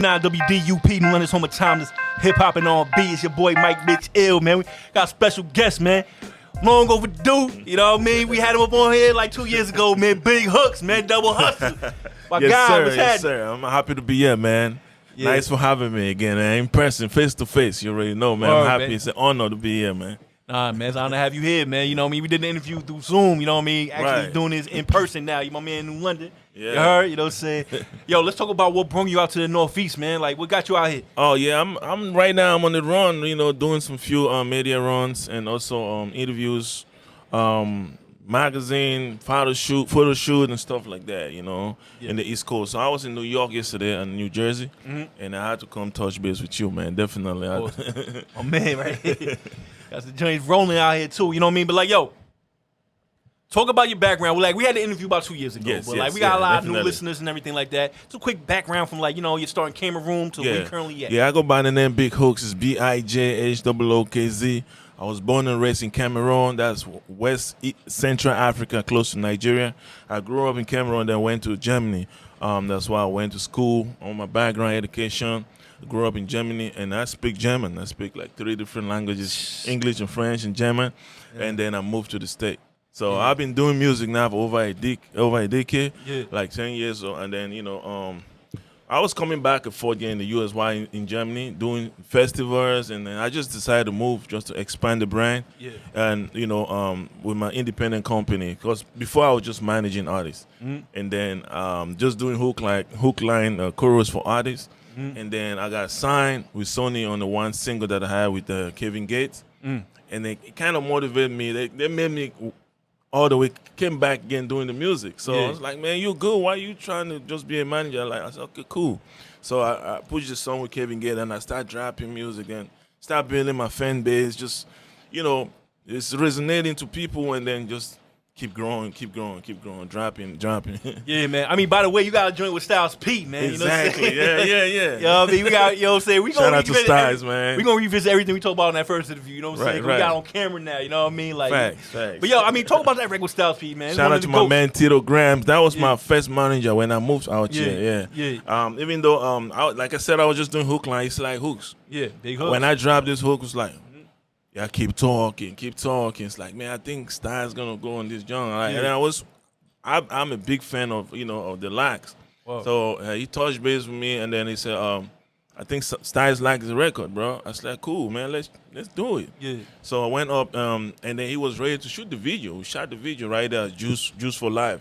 Now WDUP, New London's home of timeless hip hop and R&B. It's your boy Mike Bitch Ill, man. We got a special guest, man. Long overdue, you know what I mean? We had him up on here like 2 years ago, man. Big Hookz, man. Double hustle. My yes, guy, sir. what's Yes, happening? sir. I'm happy to be here, man. Yeah. Nice for having me again, man. In person, face to face. You already know, man. Word, I'm happy. man. It's an honor to be here, man. Nah, man, it's an honor to have you here, man. You know what I mean? We did the interview through Zoom, you know what I mean? Actually Right. doing this in person now. You my man in New London. Yeah. You heard? You know what I'm saying? Yo, let's talk about what brought you out to the Northeast, man. Like, what got you out here? Oh yeah, I'm right now. I'm on the run. You know, doing some few media runs and also interviews, magazine, photo shoot, and stuff like that. You know, in the East Coast. So I was in New York yesterday and New Jersey, and I had to come touch base with you, man. Definitely. Oh man, right here. Got the joints rolling out here too. You know what I mean? But like, yo, talk about your background. We had the interview about 2 years ago, Yes, but yes, we got a lot of definitely. new listeners and everything like that. Just a quick background from you're starting Camera Room to where you currently at. Yeah, I go by the name Big Hookz. It's BIJHOOKZ. I was born and raised in Cameroon. That's Central Africa, close to Nigeria. I grew up in Cameroon, then went to Germany. That's why I went to school on my background education. I grew up in Germany, and I speak German. I speak like 3 different languages, English and French and German. Yeah. And then I moved to the States. So I've been doing music now for over a decade, like 10 years. And then, I was coming back and forth here in the U.S. while in Germany doing festivals, and then I just decided to move just to expand the brand. Yeah. And with my independent company, because before I was just managing artists, and then just doing hook line chorus for artists, and then I got signed with Sony on the one single that I had with Kevin Gates, and it kind of motivated me. They made me all the way came back again doing the music. So I was like, man, you good. Why you trying to just be a manager? Like, I said, okay, cool. So I pushed the song with Kevin Gates, and I started dropping music and start building my fan base. Just, it's resonating to people, and then just keep growing, dropping. Yeah, man. I mean, by the way, you got to join with Styles P, man. Exactly. You know what I'm saying? Yeah. You know what I mean? We got, we Shout out to Styles, man. We're going to revisit everything we talked about in that first interview, you know what I'm saying? Right. We got on camera now, you know what I mean? Like, Facts. But yo, I mean, talk about that record with Styles P, man. Shout out to my man Tito Grams. That was my first manager when I moved out Yeah. here. Even though, like I said, I was just doing hook line. It's like Hookz. Yeah, Big Hookz. When I dropped this hook, it was like, yeah, keep talking. It's like, man, I think Styles gonna go on this genre. Like, and I'm a big fan of of the Lax. Wow. So he touched base with me, and then he said, I think Styles likes the record, bro. I was like, cool, man, let's do it. Yeah. So I went up, and then he was ready to shoot the video. We shot the video right there, Juice for Life,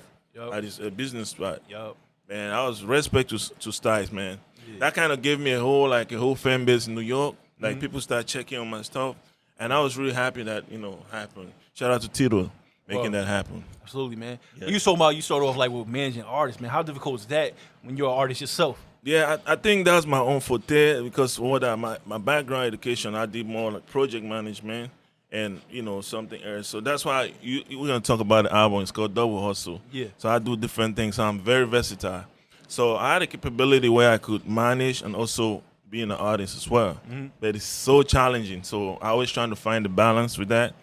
at his business spot. Yep. Man, I was respect to Styles, man. Yeah. That kind of gave me a whole fan base in New York. Like people start checking on my stuff. And I was really happy that, happened. Shout out to Tito making that happen. Absolutely, man. Yeah. You talking about you started off with managing artists, man. How difficult is that when you're an artist yourself? Yeah, I think that's my own forte because my background education, I did more like project management and, something else. So that's why we're going to talk about the album. It's called Double Hustle. Yeah. So I do different things. So I'm very versatile. So I had a capability where I could manage and also being an artist as well, but it's so challenging. So I was trying to find the balance with that.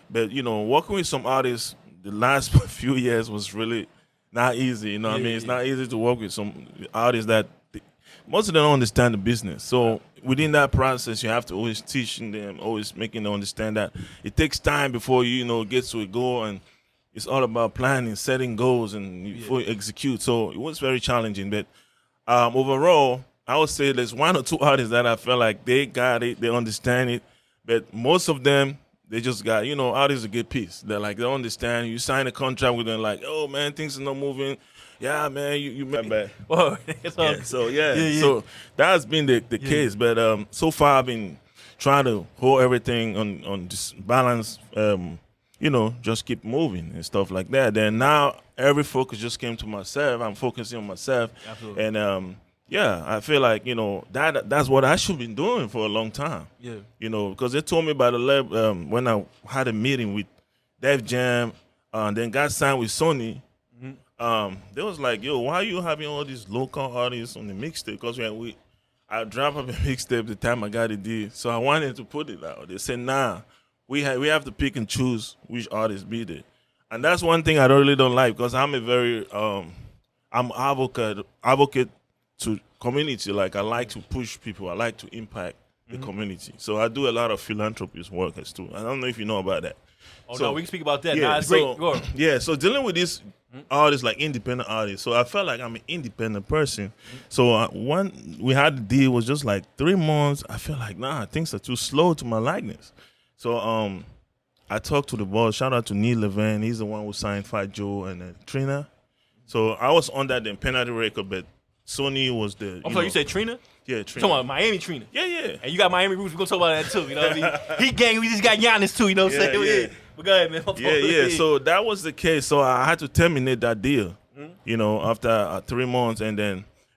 But working with some artists the last few years was really not easy. You know what I mean? It's not easy to work with some artists that most of them don't understand the business. So within that process, you have to always teaching them, always making them understand that it takes time before you get to a goal, and it's all about planning, setting goals, and before you execute. So it was very challenging. But overall, I would say there's 1 or 2 artists that I feel like they got it, they understand it, but most of them, they just got, artists a good piece. They're like, they don't understand. You sign a contract with them like, oh, man, things are not moving. Yeah, man, you made bad. Whoa. So that's been the case. But so far I've been trying to hold everything on this balance, just keep moving and stuff like that. Then now every focus just came to myself. I'm focusing on myself. Absolutely. And I feel like, that's what I should be doing for a long time. Yeah. Because they told me about when I had a meeting with Def Jam, then got signed with Sony. They was like, yo, why are you having all these local artists on the mixtape? Because I dropped up a mixtape the time I got a deal. So I wanted to put it out. They said, nah, we have to pick and choose which artists be there. And that's one thing I really don't like, because I'm a very I'm advocate to community. Like I like to push people. I like to impact the community. So I do a lot of philanthropist work as too. I don't know if you know about that. Oh, so, no, we can speak about that. Yeah, Nah, it's great. Go on. Yeah, so dealing with these artists, like independent artists. So I felt like I'm an independent person. So one we had the deal was just like 3 months. I feel like, things are too slow to my likeness. So I talked to the boss. Shout out to Neil Levin. He's the one who signed Fat Joe and Trina. So I was on that penalty record, but Sony was the. I'm sorry, you said Trina? Yeah, Trina. Talking about Miami Trina. Yeah. And you got Miami roots. We're going to talk about that too. You know what I mean? He gang. We just got Giannis too. You know what I'm saying? Yeah. But go ahead, man. Yeah. So that was the case. So I had to terminate that deal, after 3 months. And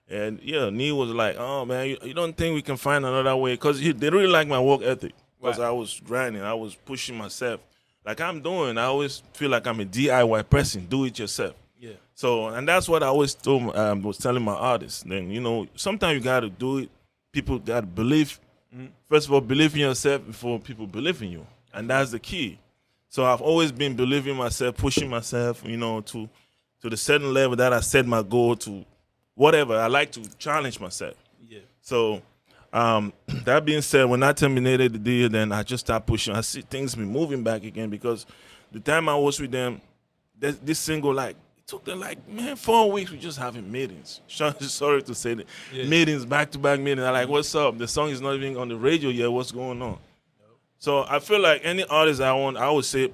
Neil was like, oh, man, you don't think we can find another way? Because they really like my work ethic. Because I was grinding. I was pushing myself. Like I'm doing. I always feel like I'm a DIY person. Do it yourself. Yeah. So, and that's what I always was telling my artists. Then, sometimes you got to do it. People got to believe. First of all, believe in yourself before people believe in you. And that's the key. So I've always been believing myself, pushing myself, to the certain level that I set my goal to whatever. I like to challenge myself. Yeah. So that being said, when I terminated the deal, then I just started pushing. I see things be moving back again because the time I was with them, this single, it took them 4 weeks. We just having meetings. Sorry to say that. Yeah. Meetings, back-to-back meetings. I'm like, what's up? The song is not even on the radio yet. What's going on? So I feel like any artist I would say,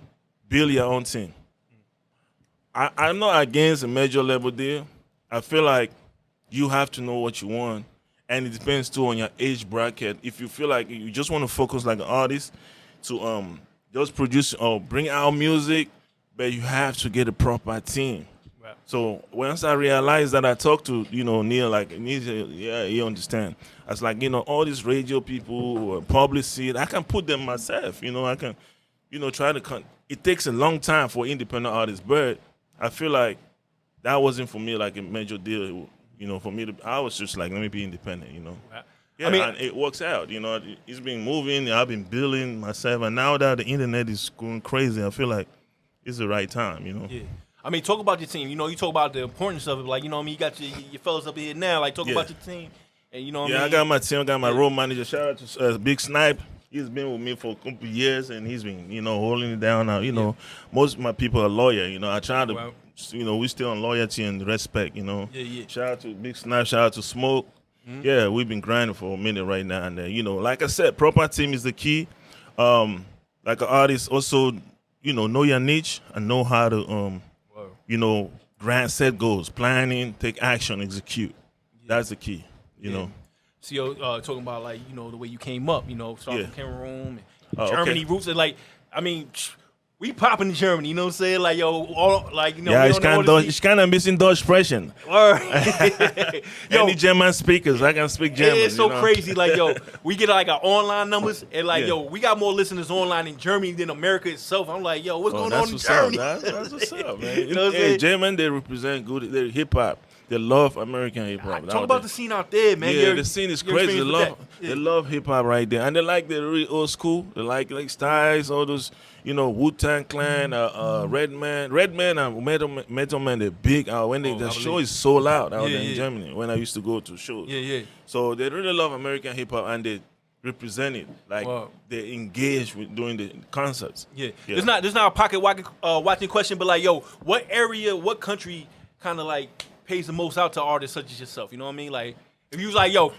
build your own team. I'm not against a major label deal. I feel like you have to know what you want. And it depends, too, on your age bracket. If you feel like you just want to focus like an artist to just produce or bring out music, but you have to get a proper team. Right. So once I realized that, I talked to, Neil, he understand. I was like, all these radio people, publicists, I can put them myself. I can, try to it takes a long time for independent artists, but I feel like that wasn't for me like a major deal. For me I was just like, let me be independent. Right. Yeah, and it works out. It's been moving. I've been building myself, and now that the internet is going crazy, I feel like it's the right time. Yeah. I mean, talk about your team. You talk about the importance of it. Like, you got your fellas up here now. Like, talk about your team. And I got my team. I got my road manager. Shout out to Big Snipe. He's been with me for a couple of years, and he's been, holding it down. Now, most of my people are lawyers. I try to, we still on loyalty and respect. Yeah. Shout out to Big Snipe. Shout out to Smoke. Mm-hmm. Yeah, we've been grinding for a minute right now, and like I said, proper team is the key. Like an artist, also, know your niche and know how to, grand set goals, planning, take action, execute. Yeah. That's the key. You know. So talking about the way you came up, starting from Cameroon, and Germany roots, and we popping in Germany, you know what I'm saying? Like, Yeah, it's kind of ein bisschen Deutsch sprechen. Any German speakers, I can speak German. It's so crazy. We get our online numbers, and we got more listeners online in Germany than America itself. I'm like, what's going on in Germany? That's what's up, man. German, they represent good hip hop. They love American hip hop. Talk about the scene out there, man. Yeah, the scene is crazy. They love hip hop right there, and they like the really old school. They like Styles, all those, Wu-Tang Clan, Redman, and Metal Man. They're big. The show is sold out out there in Germany. When I used to go to shows, So they really love American hip hop, and they represent it. They engage with doing the concerts. Yeah. There's not a pocket watching question, but what area, what country, kind of pays the most out to artists such as yourself? You know what I mean? Like, if you was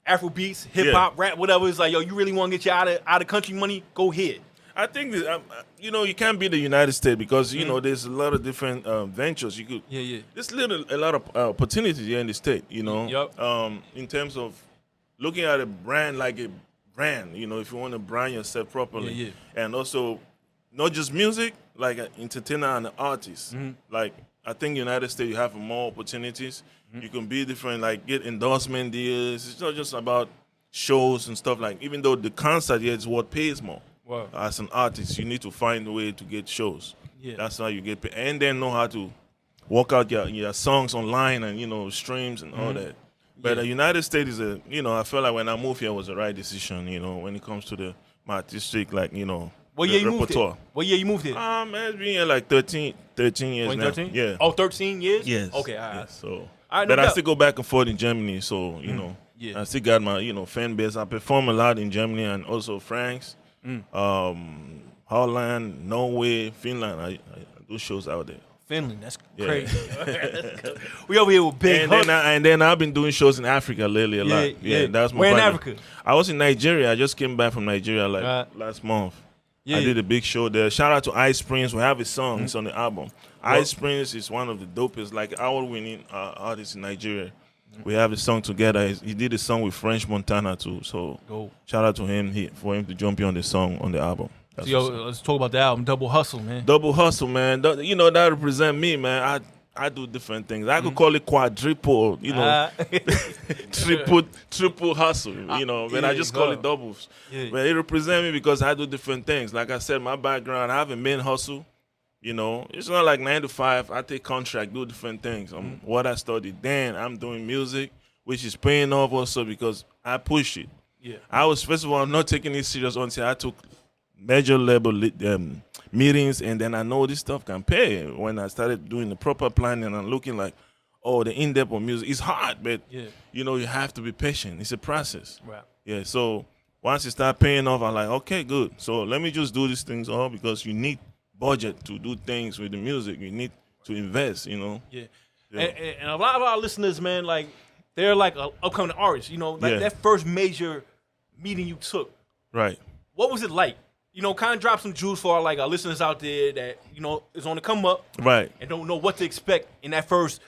Afro beats, hip hop, rap, whatever, it's you really want to get you out of country money, go ahead. I think that, you can't be the United States because there's a lot of different ventures. You could there's a lot of opportunities here in the state. In terms of looking at a brand like a brand. If you want to brand yourself properly, and also not just music, like an entertainer and an artist, I think United States, you have more opportunities. Mm-hmm. You can be different, get endorsement deals. It's not just about shows and stuff. Even though the concert is what pays more. Wow. As an artist, you need to find a way to get shows. Yeah. That's how you get paid. And then know how to work out your songs online and, streams and all that. But the United States is I feel like when I moved here, it was the right decision, when it comes to my artistic, What year you moved here? What year you moved here? It's been here 13 years 2013? now. Yeah. Oh, 13 years? Yes. Okay, all right. Yes. So All right, but no I doubt. still go back and forth in Germany, so you know, Yeah. I still got my fan base. I perform a lot in Germany and also France, Holland, Norway, Finland. I do shows out there. Finland, that's crazy. That's good. We over here with Big Hookz. And then I've been doing shows in Africa lately a lot. Yeah, that's my Where in partner. Africa? I was in Nigeria. I just came back from Nigeria last month. Yeah. I did a big show there. Shout out to Ice Prince. We have his song. It's on the album. Ice Prince is one of the dopest, like award-winning artists in Nigeria. We have a song together. He did a song with French Montana too. So shout out to him for him to jump in on the song on the album. So, let's talk about the album, Double Hustle, man. Double Hustle, man. That represent me, man. I do different things. I could call it quadruple, triple hustle, but I just call it doubles. Yeah. But it represents me because I do different things. Like I said, my background, I have a main hustle. It's not like 9 to 5. I take contract, do different things. What I studied. Then I'm doing music, which is paying off also because I push it. Yeah. First of all, I'm not taking it serious until I took major level meetings, and then I know this stuff can pay. When I started doing the proper planning and looking like, the in-depth of music, it's hard, but you have to be patient. It's a process. Right. Yeah. So once it start paying off, I'm like, okay, good. So let me just do these things all because you need budget to do things with the music. You need to invest. Yeah. And a lot of our listeners, man, like they're like upcoming artists. That first major meeting you took. Right. What was it like? Kind of drop some jewels for our listeners out there that, is on the come up. Right. And don't know what to expect in that first,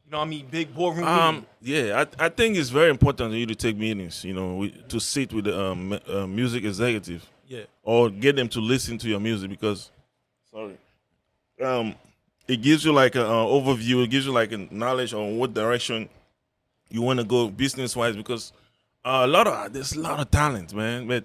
big boardroom meeting. Yeah, I think it's very important for you to take meetings, to sit with the music executive. Yeah. Or get them to listen to your music because, it gives you like an overview. It gives you like a knowledge on what direction you want to go business-wise because there's a lot of talent, man. But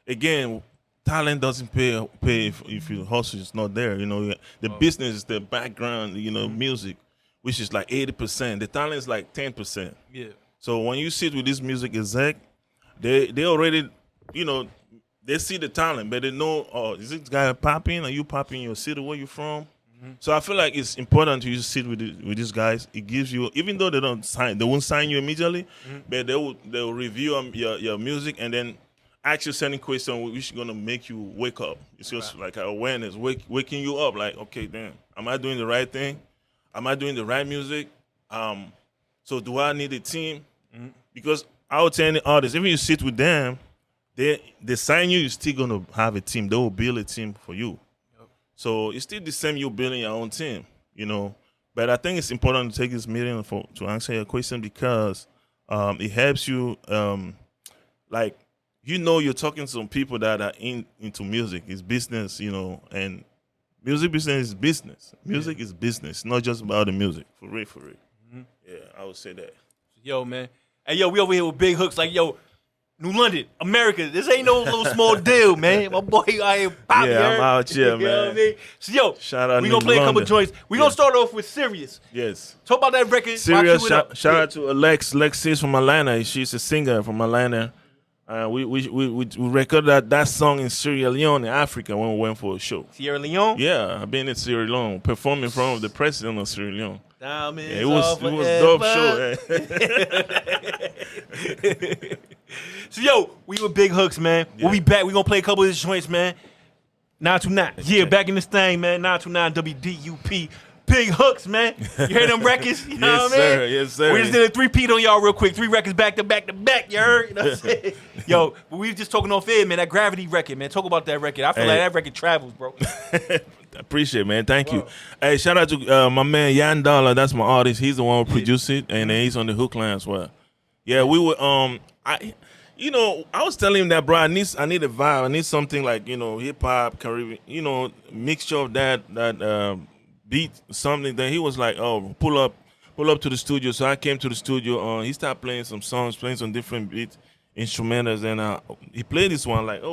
again, talent doesn't pay if your hustle is not there. The business is the background, music, which is like 80%. The talent is like 10%. Yeah. So when you sit with this music exec, they already, they see the talent, but they know, is this guy popping? Are you popping in your city? Where you from? Mm-hmm. So I feel like it's important to you sit with these guys. It gives you, even though they won't sign you immediately, but they will review your music and then ask you certain questions which is gonna make you wake up. It's just like awareness, waking you up. Like, okay, damn, am I doing the right thing? Am I doing the right music? So do I need a team? Mm-hmm. Because I would tell any artist, if you sit with them, they sign you, you're still gonna have a team. They will build a team for you. Yep. So it's still the same you building your own team, But I think it's important to take this meeting to answer your question because it helps you, you're talking to some people that are into music. It's business, and music business is business. Music is business, not just about the music. For real. Mm-hmm. Yeah, I would say that. Yo, man. Hey, yo, we over here with Big Hookz. Like, yo, New London, America. This ain't no little small deal, man. My boy out here popping. Yeah, I'm out here, you man. Know what I mean? So, yo, shout out we gonna play a couple joints. We gonna start off with Serious. Yes. Talk about that record. Serious. Shout out to Alexis from Atlanta. She's a singer from Atlanta. We recorded that song in Sierra Leone, in Africa, when we went for a show. Sierra Leone? Yeah, I've been in Sierra Leone, performing in front of the president of Sierra Leone. It was dope show. So, yo, we with Big Hookz, man. Yeah. We'll be back. We gonna play a couple of these joints, man. 929. Yeah, back in this thing, man. 929 WDUP. Big Hookz, man. You hear them records? You know what I mean? Yes, sir. We just did a 3-peat on y'all real quick. 3 records back to back to back, you heard? You know what I'm saying? Yo, but we was just talking off air, man. That Gravity record, man. Talk about that record. I feel like that record travels, bro. Appreciate it, man. Thank you. Hey, shout out to my man Yan Dollar. That's my artist. He's the one who produced it, and he's on the hook line as well. Yeah, we were I was telling him that, bro, I need a vibe. I need something like, hip hop, Caribbean, mixture of that beat, something. Then he was like, oh, pull up to the studio. So I came to the studio. He started playing some songs, playing some different beat instrumentals, and he played this one like,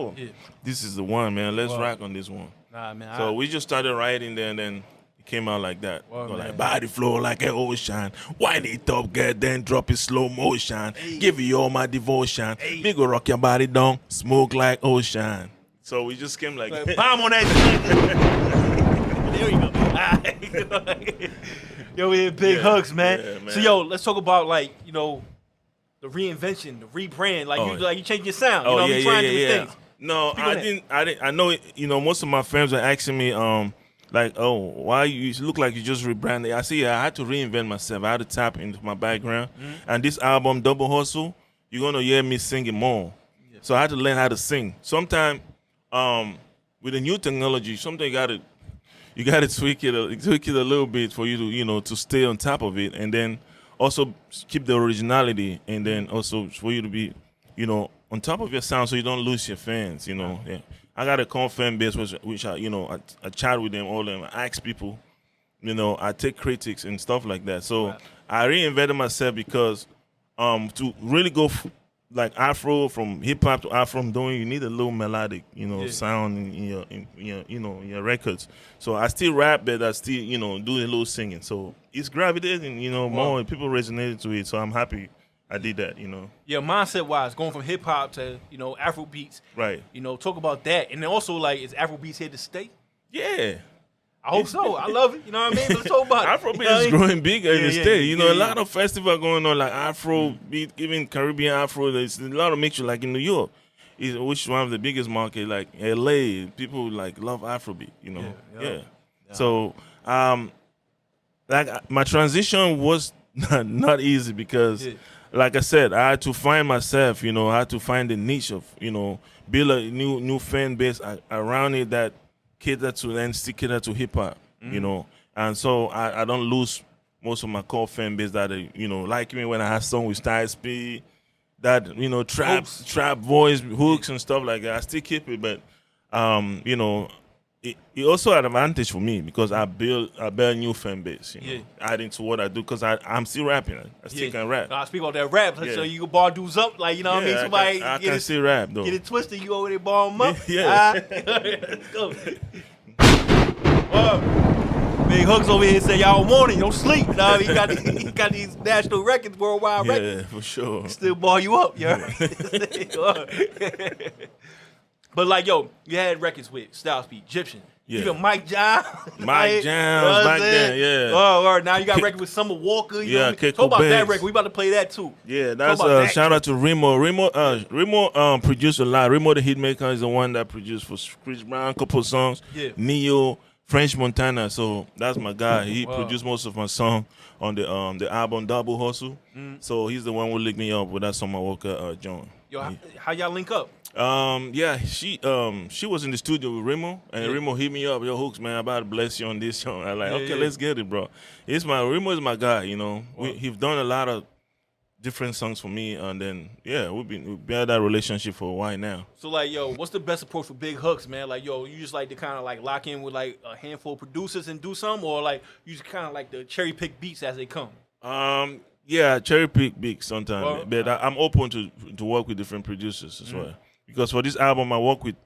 this is the one, man. Let's rock on this one. Nah, man. So we just started writing there, and then it came out like that. Like body flow like an ocean, wind it up, get then drop it slow motion. Hey. Give you all my devotion. Hey. Me go rock your body down, smoke like ocean. So we just came like bomb on that. There you go. Yo, we big Hookz, man. Yeah, man. So, yo, let's talk about like the reinvention, the rebrand. Like you change your sound. You know what I mean? Trying different things. No, I didn't. I know. Most of my friends are asking me, like, oh, why you look like you just rebranded? I see. I had to reinvent myself. I had to tap into my background, and this album, Double Hustle, you're gonna hear me singing more. Yeah. So I had to learn how to sing. Sometimes, with the new technology, sometimes you gotta tweak it a little bit for you to to stay on top of it, and then also keep the originality, and then also for you to be on top of your sound so you don't lose your fans. Yeah. I got a core fan base which I chat with them all, and I ask people, I take critics and stuff like that. So I reinvented myself because to really go like Afro, from hip hop to Afro, you need a little melodic, sound in your records. So I still rap, but I still do a little singing. So it's gravitating, more, and people resonated to it. So I'm happy I did that. Yeah, mindset wise, going from hip hop to Afro beats. Right. Talk about that, and then also like, is Afro beats here to stay? Yeah. I hope so. I love it. You know what I mean? Let's talk about it. Afrobeat is growing bigger in the state. A lot of festivals going on, like Afrobeat, even Caribbean Afro. There's a lot of mixture, like in New York, which is one of the biggest markets. Like LA, people like love Afrobeat. Yeah. So, like my transition was not easy because, like I said, I had to find myself. I had to find the niche of build a new fan base around it that cater to and still cater to hip hop, and so I don't lose most of my core fan base that like me when I had song with Style Speed, that trap voice, Hookz and stuff like that. I still keep it, but it also had an advantage for me because I build a new fan base, adding to what I do, because I'm still rapping. I still can rap. I speak about that rap, so you can bar dudes up, like, what I mean? Somebody I can still rap, though. Get it twisted, you over there bar them up. Let's go. Big Hookz over here say, y'all want it, you don't sleep. He got these national records, worldwide records. Yeah, for sure. Still bar you up, But like, yo, you had records with Style Speed, Egyptian, even Mike John. Mike John back then, yeah. Oh, all right, now you got record with Summer Walker. Talk about that record. We about to play that too. Yeah, that's shout out to Remo. Remo produced a lot. Remo the Hitmaker is the one that produced for Chris Brown, a couple of songs. Yeah. Neo, French Montana. So that's my guy. He produced most of my song on the album Double Hustle. So he's the one who linked me up with that Summer Walker John. Yo, how y'all link up? She was in the studio with Remo, and Remo hit me up, yo, Hookz, man, I'm about to bless you on this song. I'm like, okay, let's get it, bro. Remo is my guy, He's done a lot of different songs for me, and then we've had that relationship for a while now. So like, yo, what's the best approach for Big Hookz, man? Like, yo, you just like to kind of like lock in with like a handful of producers and do some, or like you just kind of like to cherry pick beats as they come? Yeah, cherry pick beats sometimes, but I'm open to work with different producers as well. Because for this album, I work with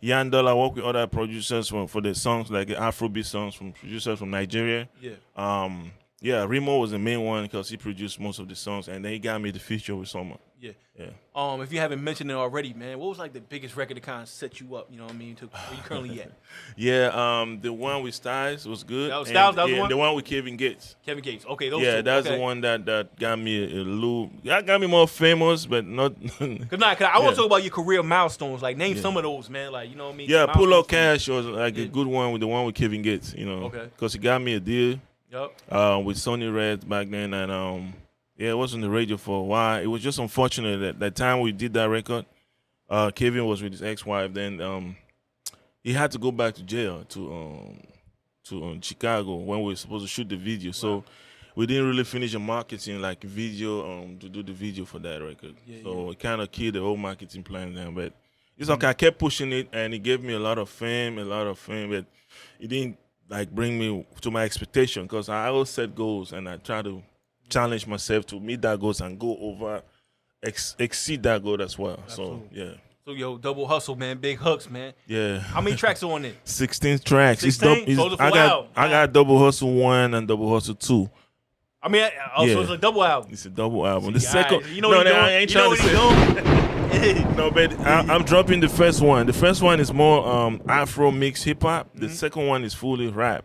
Yandel, I work with other producers for the songs, like the Afrobeat songs from producers from Nigeria. Yeah. Remo was the main one because he produced most of the songs, and then he got me the feature with Summer. Yeah. If you haven't mentioned it already, man, what was like the biggest record to kind of set you up? You know what I mean? To where you currently at? The one with Styles was good. That was Styles. That was the one. The one with Kevin Gates. Okay, those two. That's the one that got me a little. That got me more famous, but not. Cause I want to talk about your career milestones. Like, name some of those, man. Like, you know what I mean? Yeah, Pull Up Cash was like a good one with the one with Kevin Gates. Because he got me a deal. With Sony Red back then, and it was on the radio for a while. It was just unfortunate that time we did that record, Kevin was with his ex-wife. Then he had to go back to jail to Chicago when we were supposed to shoot the video. So we didn't really finish the marketing, like video, to do the video for that record. So it kind of killed the whole marketing plan then. But it's okay. I kept pushing it, and it gave me a lot of fame, but it didn't like bring me to my expectation, because I always set goals and I try to challenge myself to meet that goals and go over, exceed that goal as well. Absolutely. So So yo, Double Hustle, man, Big Hookz, man. Yeah. How many tracks are on it? 16 tracks. 16? I got Double Hustle 1 and Double Hustle 2. I mean, so it's a double album. It's a double album. The second, I ain't trying to say. No, but I'm dropping the first one. The first one is more Afro mix hip hop. The second one is fully rap.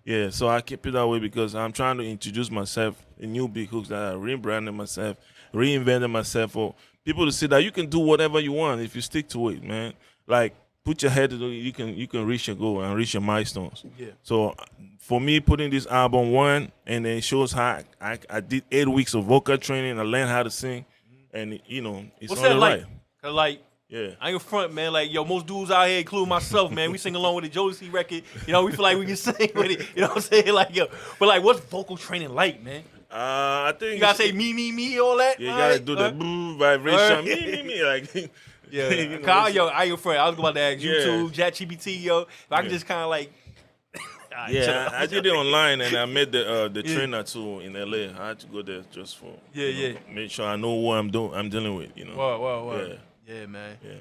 Yeah, so I keep it that way because I'm trying to introduce myself, a new Big Hookz, that I rebranded myself, reinvented myself for people to see that you can do whatever you want if you stick to it, man. Like put your head to it, you can reach your goal and reach your milestones. Yeah. So for me, putting this album one, and then it shows how I did 8 weeks of vocal training. I learned how to sing, and you know it's What's on that the like? right. 'Cause like. Yeah. I ain't front, man. Like, yo, most dudes out here, including myself, man, we sing along with the Audacy record. You know, we feel like we can sing with it. You know what I'm saying? Like, yo, but like, what's vocal training like, man? I think You gotta say me, all that. Yeah, you gotta do the boom vibration, me, like. Yeah, you know, I ain't front. I was about to ask YouTube, ChatGPT, yo. If I can just kind of like. Yeah, I did it online, and I met the trainer too in LA. I had to go there just for make sure I know what I'm dealing with. You know. Wow. Yeah, man. Yeah.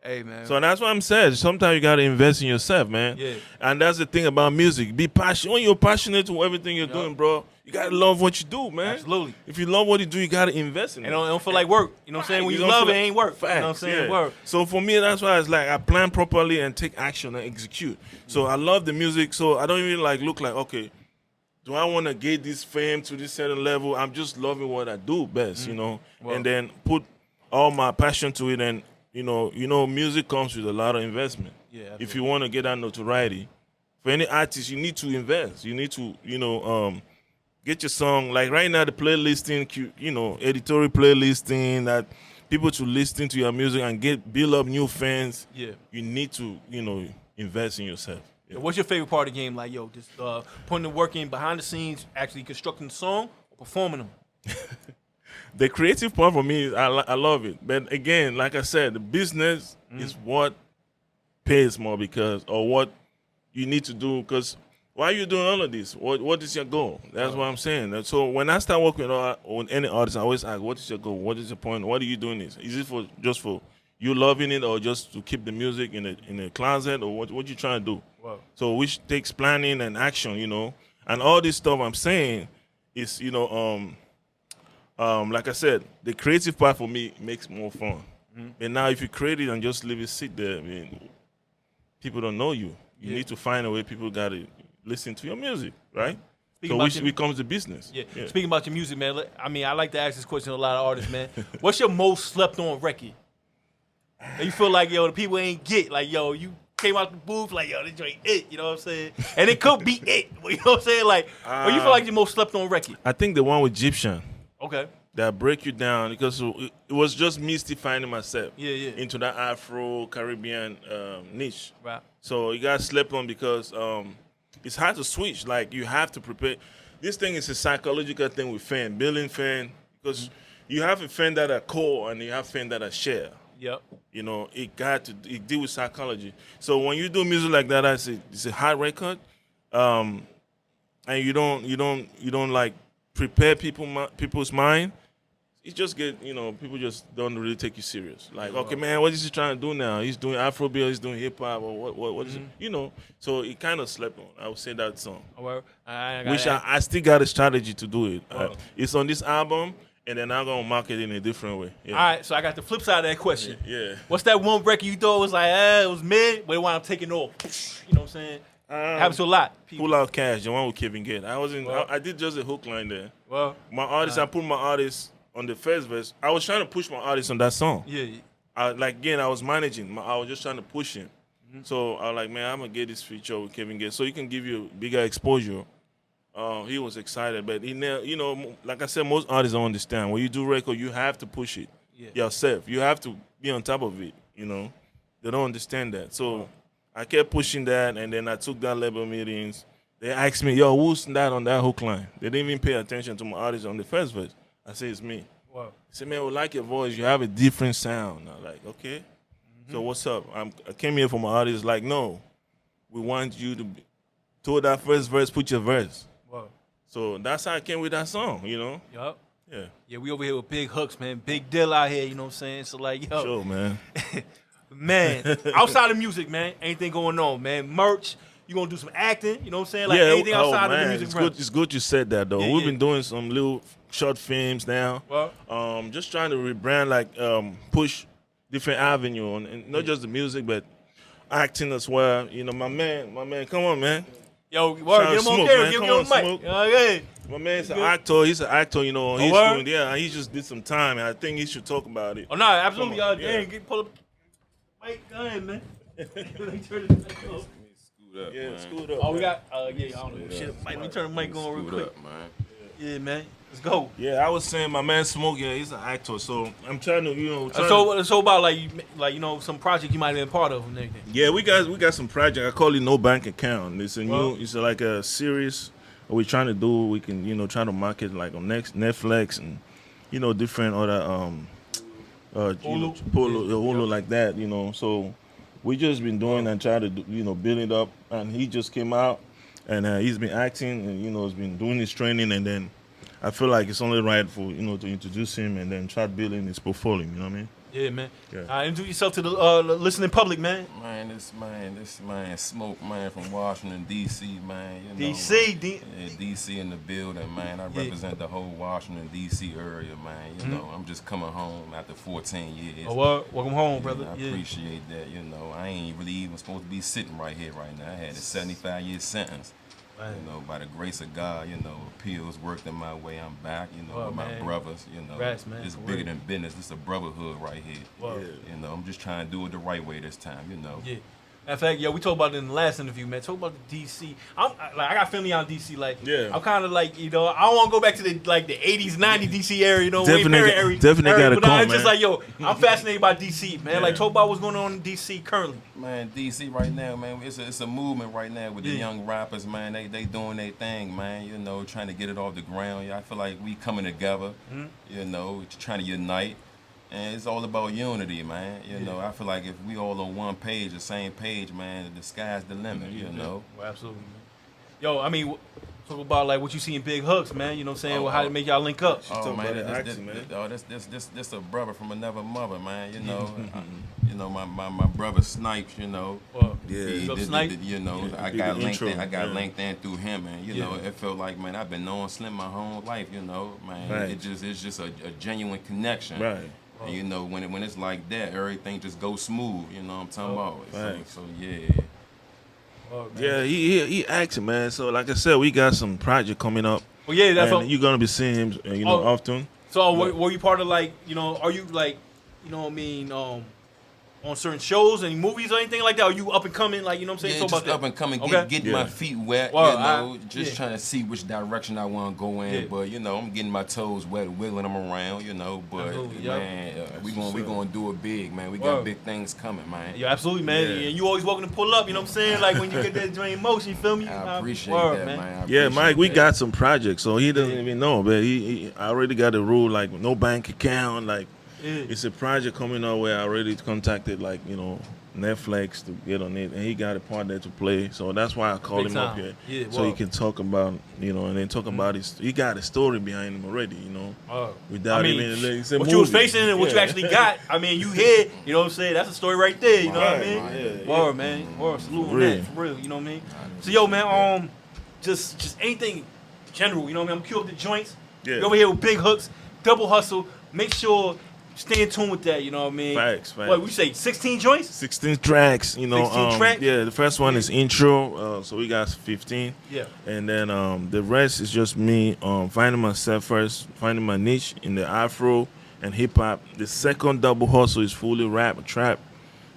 Hey, man. So that's what I'm saying. Sometimes you gotta invest in yourself, man. Yeah. And that's the thing about music. Be passionate. When you're passionate to everything you're doing, bro, you gotta love what you do, man. Absolutely. If you love what you do, you gotta invest in it. And don't feel like work. You know what I'm saying? When you don't love feel it, it ain't work. Facts, You know what I'm saying? Work. So for me, that's why it's like I plan properly and take action and execute. So I love the music. So I don't even like look like, okay, do I want to get this fame to this certain level? I'm just loving what I do best, you know, and then put all my passion to it. And you know, music comes with a lot of investment. Yeah. If you want to get that notoriety, for any artist, you need to invest. You need to, get your song. Like right now, the playlisting, editorial playlisting, that people to listen to your music and build up new fans. Yeah. You need to, invest in yourself. Yeah. What's your favorite part of the game? Like, yo, just putting the work in behind the scenes, actually constructing the song, or performing them? The creative part for me, I love it. But again, like I said, the business is what pays more or what you need to do. Because why are you doing all of this? What is your goal? That's what I'm saying. And so when I start working on any artist, I always ask, what is your goal? What is your point? What are you doing this? Is it just for you loving it, or just to keep the music in a closet, or what you trying to do? Wow. So which takes planning and action, and all this stuff I'm saying is, like I said, the creative part for me makes more fun. And now if you create it and just leave it sit there, I mean, people don't know you. You need to find a way people got to listen to your music, right? So which becomes the business. Yeah. Speaking about your music, man, I mean, I like to ask this question to a lot of artists, man. What's your most slept on record? And you feel like, yo, the people ain't get, like, yo, you came out the booth, like, yo, this joint it, you know what I'm saying? And it could be it, you know what I'm saying? Like, or you feel like your most slept on record? I think the one with Egyptian. Okay. That break you down, because it was just me still finding myself into that Afro-Caribbean niche. Right. So you got slept on because it's hard to switch. Like, you have to prepare. This thing is a psychological thing with building fan, because you have a fan that are core and you have fan that are share. Yep. It deal with psychology. So when you do music like that, it's a hard record, and you don't like prepare people's mind. It just people just don't really take you serious. Like, okay, man, what is he trying to do now? He's doing Afrobeat, he's doing hip hop, or what is it? So it kind of slept on. I would say that song. Well, I still got a strategy to do it. It's on this album, and then I'm gonna market it in a different way. Yeah. All right, so I got the flip side of that question. Yeah. What's that one record you thought was like, it was mid, but it wound up taking off? You know what I'm saying? Happens to a lot. Pull Out Cash, the one with Kevin Gates. I did just a hook line there. Well, I put my artist on the first verse. I was trying to push my artist on that song. Yeah. I was managing. I was just trying to push him. So I was like, man, I'm gonna get this feature with Kevin Gates, so he can give you bigger exposure. He was excited, but like I said, most artists don't understand. When you do record, you have to push it yourself. You have to be on top of it. They don't understand that. So I kept pushing that, and then I took that label meetings. They asked me, yo, who's that on that hook line? They didn't even pay attention to my artist on the first verse. I said, it's me. Wow. He said, man, we like your voice. You have a different sound. I'm like, okay. So what's up? I came here for my artist. Like, no, we want you to throw that first verse, put your verse. Wow. So that's how I came with that song, Yup. Yeah. Yeah, we over here with Big Hookz, man. Big deal out here, you know what I'm saying? So, like, yo. Sure, man. Man, outside of music, man, anything going on, man? Merch, you gonna do some acting, you know what I'm saying? Like, anything outside of the music realm. It's good you said that, though. We've been doing some little short films now. Well, just trying to rebrand, like, push different avenue, and not just the music, but acting as well. My man, come on, man. Yo, word, Shout get out him on Smoke, camera, man. give Come him on, the mic. Smoke. Yeah. My man's an Good. actor. He's an actor, you know. He's word? doing, yeah, he just did some time, and I think he should talk about it. Oh, no, absolutely. Come on, Damn, yeah. pull up. Mike, go ahead, man. Let me turn this mic on. Scoot up, Yeah, man. scoot up. Oh, we man. got, yeah, I don't know. Shit, Mike, let me turn the mic on real Scoot quick. up, man. Yeah, man. Let's go. Yeah, I was saying my man Smoke, yeah, he's an actor, so I'm trying to, you know. So about like you know some project you might have been part of and everything. Yeah, we got some project. I call it No Bank Account. It's a Well- new, it's like a series we're trying to do. We can, you know, try to market like on Netflix and, you know, different other you know, Hulu like that, you know. So we just been doing and trying to do, you know, build it up. And he just came out and he's been acting and, you know, he's been doing his training, and then I feel like it's only right for, you know, to introduce him and then try building his portfolio. You know what I mean? Yeah, man. Yeah. Introduce yourself to the listening public, man. Man, this man, Smoke, man, from Washington, D.C., man. You know, DC, yeah, D.C. in the building, man. I represent the whole Washington, D.C. area, man. You know, I'm just coming home after 14 years. Oh, well, welcome home, Yeah, brother. I appreciate that, you know. I ain't really even supposed to be sitting right here right now. I had a 75-year sentence. Man. You know, by the grace of God, you know, appeals worked in my way. I'm back, you know, Well, with my man. brothers, you know. Congrats, man, It's for bigger real. than business. It's a brotherhood right here. Well, You know, I'm just trying to do it the right way this time, you know. yeah. In fact, we talked about it in the last interview, man. Talk about the DC. I got family out in DC. Like, Yeah. I'm kind of like, you know, I don't want to go back to the 80s, 90s DC area, you know, Definitely Wayne got- Perry definitely area, gotta but come, it's just man. like, yo, I'm fascinated by DC, man. Yeah. Like, talk about what's going on in DC currently. Man, DC right now, man, it's a movement right now with the Yeah. young rappers, man. They doing their thing, man, you know, trying to get it off the ground. Yeah, I feel like we coming together, you know, trying to unite. And it's all about unity, man. You know, I feel like if we all on one page, the same page, man, the sky's the limit, you know. Well, absolutely, man. Yo, I mean, talk about like what you see in Big Hookz, man. You know what I'm saying? How to make y'all link up. talk about the accent, man. This a brother from another mother, man. You know, you know my brother Snipes. You know, Well, Yeah. Big up He Snipe. you know, Yeah, I did got the linked intro, in. I got yeah. linked in through him, and you know, it felt like, man, I've been knowing Slim my whole life. You know, man, Right. it's just a genuine connection. Right. And you know, when it's like that, everything just goes smooth. You know what I'm talking about? Right. So yeah. Oh, man. Yeah, he acting, man. So like I said, we got some project coming up. Well, yeah, that's and all. you're gonna be seeing him, you know, Oh. often. So were you part of like, you know, are you like, you know what I mean, on certain shows and movies or anything like that? Are you up and coming, like, you know what I'm saying? Yeah, Talk just about that. up and coming, Okay. get Yeah. my feet wet, Well, you know, just yeah. trying to see which direction I want to go in. Yeah. But you know, I'm getting my toes wet, wiggling them around, you know. But Absolutely, yeah. man, we what's up. gonna do it big, man. We Word. got big things coming, man. Yeah, absolutely, man. Yeah. And you always welcome to pull up, you know what I'm saying? Like when you get that joint in motion, you feel me? I appreciate Word, that, man. I Yeah, appreciate Mike, we that. got some projects, so he doesn't even know, but he I already got a rule like no bank account, like Yeah. it's a project coming out where I already contacted like, you know, Netflix to get on it, and he got a part there to play, so that's why I called Big him up time. here, Yeah, so he word. can talk about, you know, and then talk about his. He got a story behind him already, you know. Without I mean, even it's a what you was movie. facing and what you Yeah. actually got, I mean, you here, you know what I'm saying? That's a story right there, you know what I Right, mean? right, Word, yeah. man. Word, salute on Real. that, for real, you know what I mean? So, yo, man, just anything general, you know what I mean? I'm cue up the joints. Yeah. You over here with Big Hookz, double hustle. Make sure stay in tune with that, you know what I mean? Facts. What, we say 16 joints? 16 tracks, you know. 16 tracks? Yeah, the first one is intro, so we got 15. Yeah. And then the rest is just me finding myself first, finding my niche in the Afro and hip hop. The second double hustle is fully rap, trap.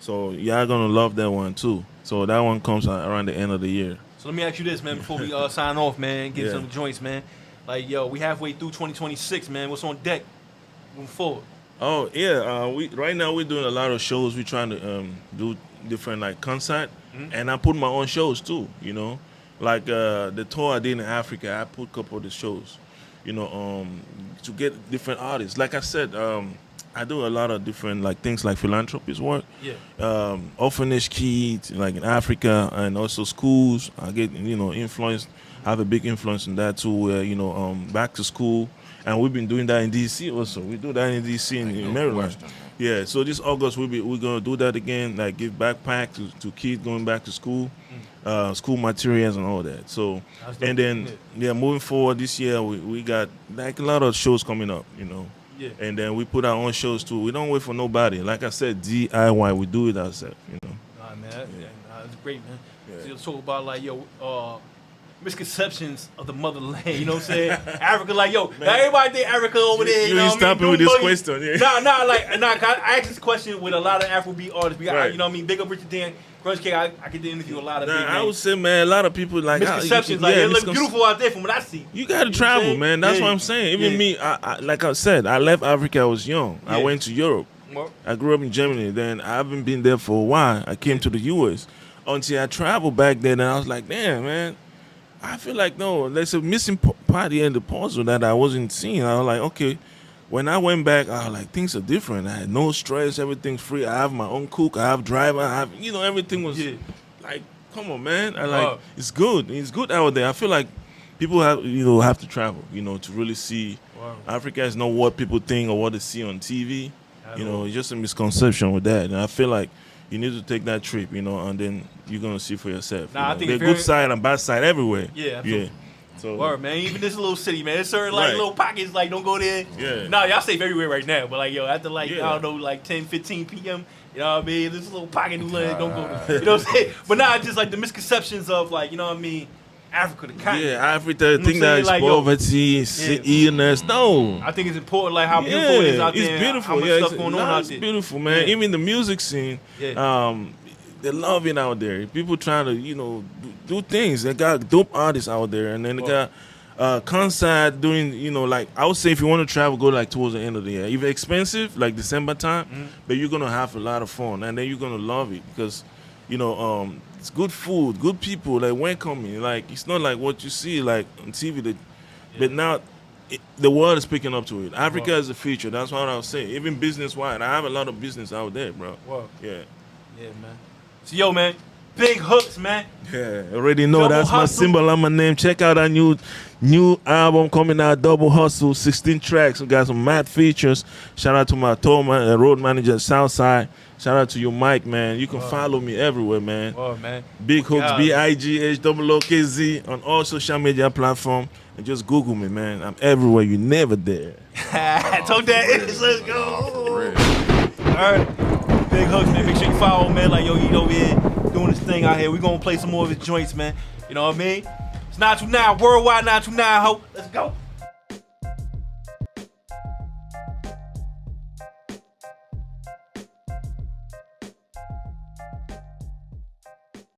So y'all gonna love that one too. So that one comes out around the end of the year. So let me ask you this, man, before we sign off, man, get Yeah. some joints, man. Like, yo, we halfway through 2026, man. What's on deck moving forward? Oh yeah, we right now we're doing a lot of shows. We're trying to do different like concert, and I put my own shows too. You know, like the tour I did in Africa, I put a couple of the shows. You know, to get different artists. Like I said, I do a lot of different like things like philanthropist work. Yeah. Orphanage kids like in Africa, and also schools. I get, you know, influence. I have a big influence in that too. Where, you know, back to school. And we've been doing that in DC also. We do that in DC in No Maryland. question, man. Yeah, so this August we're gonna do that again, like give backpack to kids going back to school, school materials and all that. So That's dope. and then yeah, moving forward this year we got like a lot of shows coming up, you know. Yeah. And then we put our own shows too. We don't wait for nobody. Like I said, DIY, we do it ourselves, you know. Nah, man, that's great, man. Yeah. So let's talk about like, yo, misconceptions of the motherland. You know what I'm saying? Africa, like, yo, everybody think Africa over there. You ain't stopping with this question. Yeah. Nah. I asked this question with a lot of Afrobeat artists. Right. You know what I mean? Big up Richard Dan, Crunch K. I get to interview a lot of big I names. would say, man, a lot of people like Misconceptions, like it look beautiful out there from what I see. You gotta travel, man. That's what I'm saying. Even me, I like I said, I left Africa. I was young. I went to Europe. I grew up in Germany. Then I haven't been there for a while. I came to the U.S. until I traveled back there. And I was like, damn, man. I feel like there's a missing part here in the puzzle that I wasn't seeing. I was like, okay. When I went back, I was like, things are different. I had no stress. Everything's free. I have my own cook. I have driver. I have, everything was like, come on, man. It's good. It's good out there. I feel like people have to travel, to really see. Wow. Africa is not what people think or what they see on TV. It's just a misconception with that. And I feel like you need to take that trip, and then you're gonna see for yourself. I think there's good side and bad side everywhere. Yeah. So, word, man. Even this little city, man. There's certain little pockets, like, don't go there. Yeah. Nah, y'all safe everywhere right now, but after I don't know, 10, 15 p.m. You know what I mean? This little pocket don't go there. You know what I'm saying? But nah, just like the misconceptions of Africa, the continent. Yeah, Africa, think that is poverty, illness. No. I think it's important, like how beautiful it is out there. It's beautiful. How much stuff going on out it's there. Beautiful, man. Even the music scene, they love it out there. People trying to, do things. They got dope artists out there, and then they got concert doing, I would say if you want to travel, go towards the end of the year. If it's expensive, like December time, but you're gonna have a lot of fun, and then you're gonna love it because, it's good food, good people, welcoming. It's not like what you see on TV. But now the world is picking up to it. Africa is the future. That's what I was saying. Even business-wise, I have a lot of business out there, bro. Wow. Yeah. Yeah, man. So, yo, man, Big Hookz, man. Yeah, already know. Double That's my Hustle. symbol on my name. Check out our new album coming out, Double Hustle, 16 tracks. We got some mad features. Shout out to my tour road manager at Southside. Shout out to you, Mike, man. You can follow me everywhere, man. Oh, man. Big Hookz, BIGHOOKZ on all social media platforms. And just Google me, man. I'm everywhere. You never there. Talk that is. Let's go. All right. Big Hookz, man. Make sure you follow, man. He's over here doing his thing out here. We're going to play some more of his joints, man. You know what I mean? It's 929, worldwide 929, ho. Let's go.